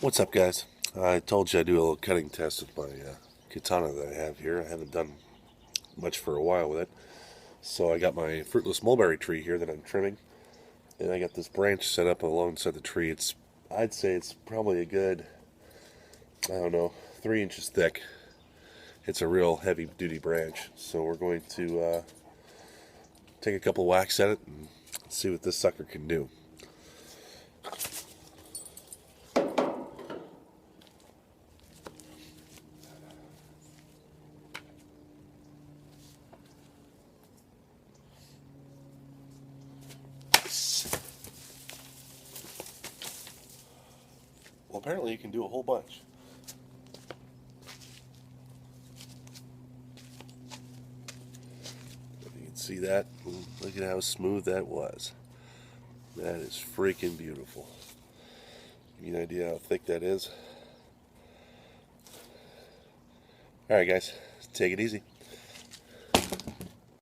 What's up, guys? I told you I'd do a little cutting test with my katana that I have here. I haven't done much for a while with it. So I got my fruitless mulberry tree here that I'm trimming, and I got this branch set up alongside the tree. I'd say it's probably a good, I don't know, 3 inches thick. It's a real heavy-duty branch. So we're going to take a couple whacks at it and see what this sucker can do. Well, apparently you can do a whole bunch. You can see that. Look at how smooth that was. That is freaking beautiful. Give you an idea how thick that is. Alright, guys, take it easy.